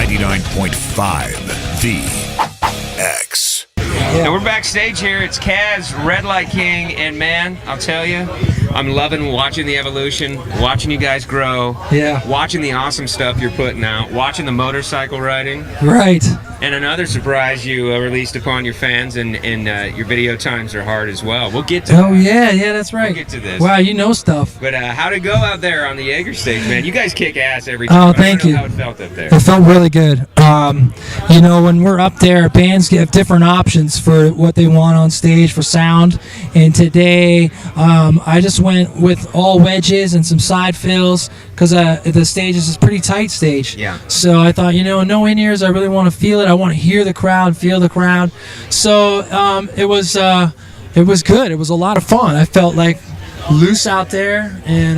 99.5 The X. Now we're backstage here. It's Kaz, Redlight King, and man, I'll tell you, I'm loving watching the evolution, watching you guys grow, watching the awesome stuff you're putting out, watching the motorcycle riding. Right. And another surprise you released upon your fans, and your video times are hard as well. We'll get to that. Oh, yeah, that's right. We'll get to this. Wow, you know stuff. But how'd it go out there on the Jaeger stage, man? You guys kick ass every time. Oh, thank you. How it felt up there. It felt really good. You know, when we're up there, bands have different options for what they want on stage for sound. And today, I just went with all wedges and some side fills because the stage is a pretty tight stage. Yeah. So I thought, no in-ears. I really want to feel it. I want to hear the crowd, feel the crowd. So it was good. It was a lot of fun. I felt like loose out there, and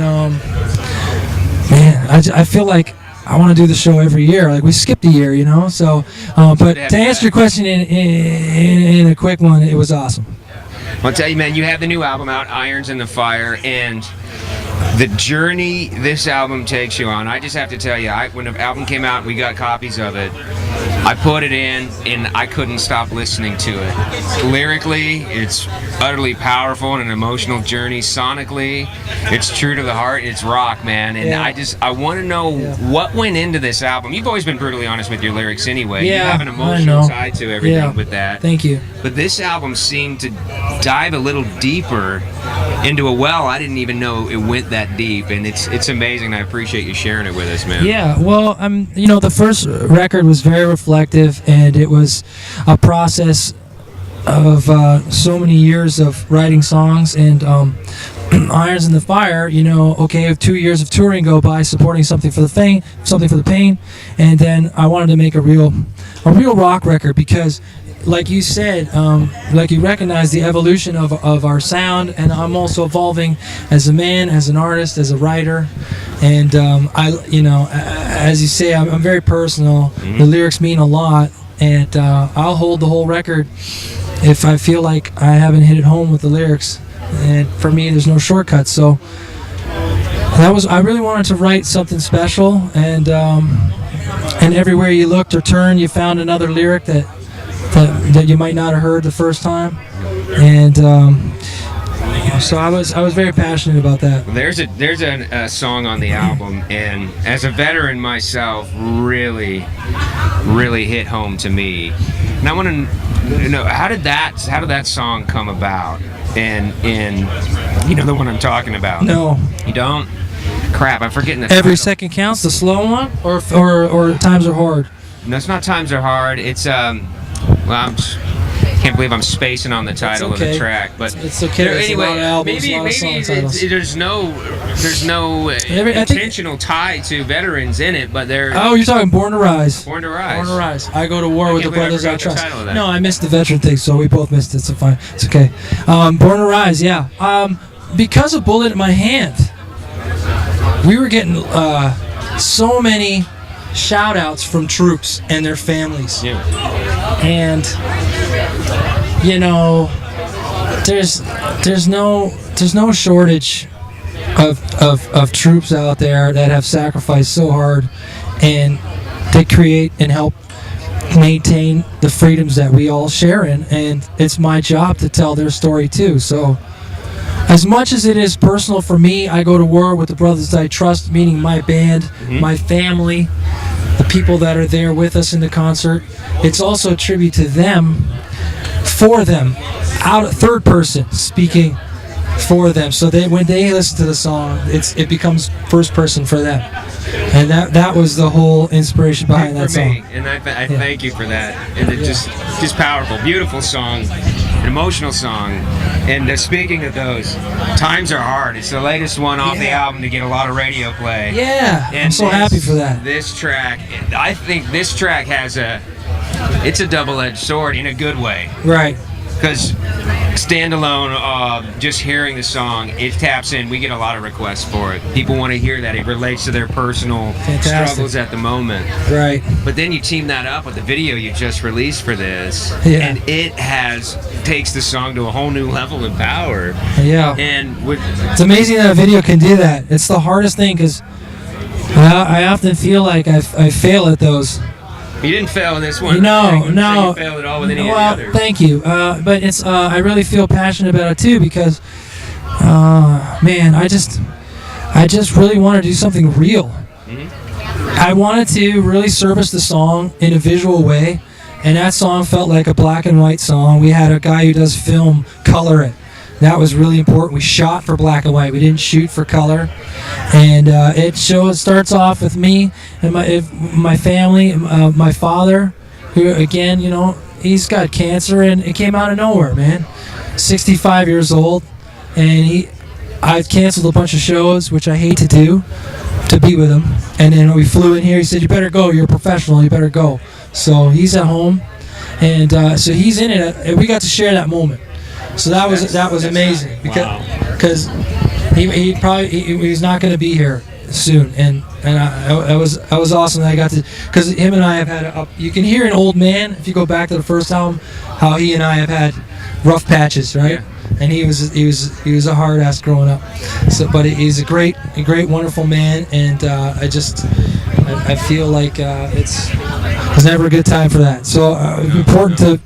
man, I feel like I want to do the show every year. Like we skipped a year, So, but to answer your question in a quick one, it was awesome. I'll tell you, man, you have the new album out, Irons in the Fire, and the journey this album takes you on. I just have to tell you, when the album came out and we got copies of it, I put it in and I couldn't stop listening to it. Lyrically, it's utterly powerful and an emotional journey. Sonically, it's true to the heart. It's rock, man. And I want to know what went into this album. You've always been brutally honest with your lyrics anyway. Yeah, you have an emotional tie to everything with that. Thank you. But this album seemed to dive a little deeper into a well I didn't even know it went that deep, and it's amazing. I appreciate you sharing it with us, man. Yeah, well, the first record was very reflective, and it was a process of so many years of writing songs, and Irons in the Fire, 2 years of touring go by, supporting something for the pain, and then I wanted to make a real rock record because, like you said, like you recognize the evolution of our sound, and I'm also evolving as a man, as an artist, as a writer, and as you say, I'm very personal. The lyrics mean a lot, and I'll hold the whole record if I feel like I haven't hit it home with the lyrics. And for me, there's no shortcuts. So I really wanted to write something special, and everywhere you looked or turned, you found another lyric that you might not have heard the first time, and so I was very passionate about that. There's a song on the album, and as a veteran myself, really hit home to me. And I want to know how did that song come about? And you know the one I'm talking about? No, you don't. Crap, I'm forgetting the Every title. Second Counts, the slow one, or Times Are Hard. No, it's not Times Are Hard. It's can't believe I'm spacing on the title of the track, but it's okay. Anyway, maybe there's no intentional tie to veterans in it, but there. Oh, you're talking Born to Rise. Born to Rise. Born to Rise. I go to war with the brothers I trust. The no, I missed the veteran thing, so we both missed it. So fine, it's okay. Born to Rise, yeah. Because of Bullet in My Hand, we were getting so many shout outs from troops and their families. Yeah. And there's no shortage of troops out there that have sacrificed so hard, and they create and help maintain the freedoms that we all share in, and it's my job to tell their story too. So as much as it is personal for me, I go to war with the brothers I trust, meaning my band, my family, the people that are there with us in the concert. It's also a tribute to them, for them, out of third person speaking for them. So when they listen to the song, it becomes first person for them, and that was the whole inspiration behind that song. And I thank you for that. And it's just powerful, beautiful song, an emotional song. And speaking of those, Times Are Hard. It's the latest one off the album to get a lot of radio play. Yeah, and I'm so happy for that. This track, I think this track has it's a double-edged sword in a good way. Right. Because standalone, just hearing the song, it taps in. We get a lot of requests for it. People want to hear that. It relates to their personal struggles at the moment. Right. But then you team that up with the video you just released for this, and it takes the song to a whole new level of power. Yeah. And it's amazing that a video can do that. It's the hardest thing, because I often feel like I fail at those. You didn't fail in this one. No. You failed at all with any of the others. Thank you. But it's I really feel passionate about it too because, man, I just really want to do something real. I wanted to really service the song in a visual way, and that song felt like a black and white song. We had a guy who does film color it. That was really important. We shot for black and white. We didn't shoot for color. And it starts off with me and my family, my father, who, again, you know, he's got cancer, and it came out of nowhere, man. 65 years old, and I've canceled a bunch of shows, which I hate to do, to be with him. And then we flew in here. He said, "You better go. You're a professional. You better go." So he's at home, and so he's in it. And we got to share that moment. So that was amazing because he's not going to be here soon, and I was awesome that I got to, because him and I have had you can hear an old man if you go back to the first album how he and I have had rough patches, right? Yeah. And he was a hard ass growing up. So, but he's a great wonderful man, and I feel like it's never a good time for that. So important to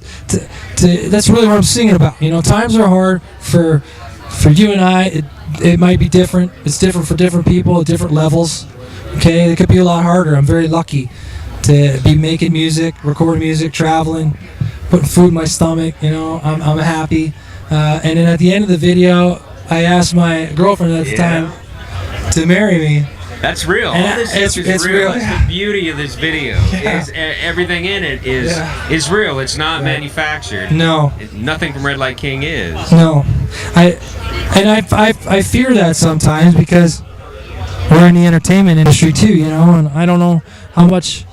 that's really what I'm singing about. You know, times are hard for you and I. It might be different. It's different for different people at different levels. Okay, it could be a lot harder. I'm very lucky to be making music, recording music, traveling, putting food in my stomach. You know, I'm happy. And then at the end of the video, I asked my girlfriend at the time to marry me. That's real. And all this stuff is real. real. That's the beauty of this video. Is everything in it is real. It's not manufactured. No. Nothing from Redlight King is. No. I fear that sometimes because we're in the entertainment industry too, you know, and I don't know how much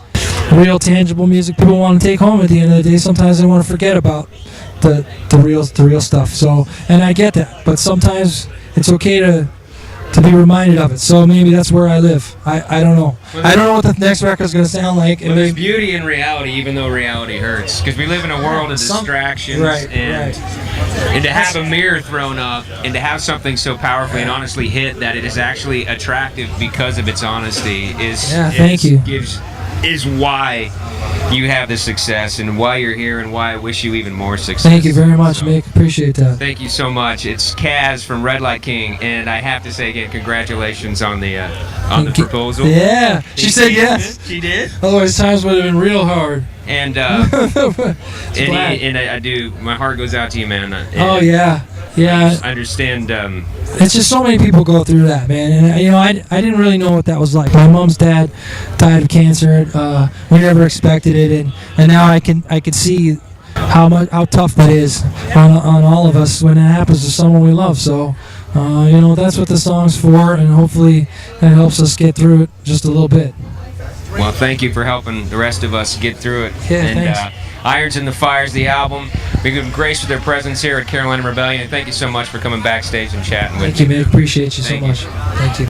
real tangible music people want to take home at the end of the day. Sometimes they want to forget about the real stuff. So, and I get that, but sometimes it's okay to be reminded of it. So maybe that's where I live. I don't know. I don't know what the next record's going to sound like. Well, there's beauty in reality, even though reality hurts, because we live in a world of distractions, and to have a mirror thrown up and to have something so powerfully and honestly hit that it is actually attractive because of its honesty is why you have this success and why you're here and why I wish you even more success. Thank you very much, Mick. Appreciate that. Thank you so much. It's Kaz from Redlight King, and I have to say again, congratulations on the proposal. Yeah, she said yes. She did. Otherwise, times would have been real hard. And I do. My heart goes out to you, man. Oh yeah. I understand. It's just so many people go through that, man. And you know, I didn't really know what that was like. My mom's dad died of cancer. We never expected it, and now I can see how tough that is on all of us when it happens to someone we love. So, you know, that's what the song's for, and hopefully that helps us get through it just a little bit. Well, thank you for helping the rest of us get through it. Yeah, and thanks. Irons in the Fire's the album. We give them grace for their presence here at Carolina Rebellion. And thank you so much for coming backstage and chatting with me. Thank you, man. Appreciate you so much. Thank you.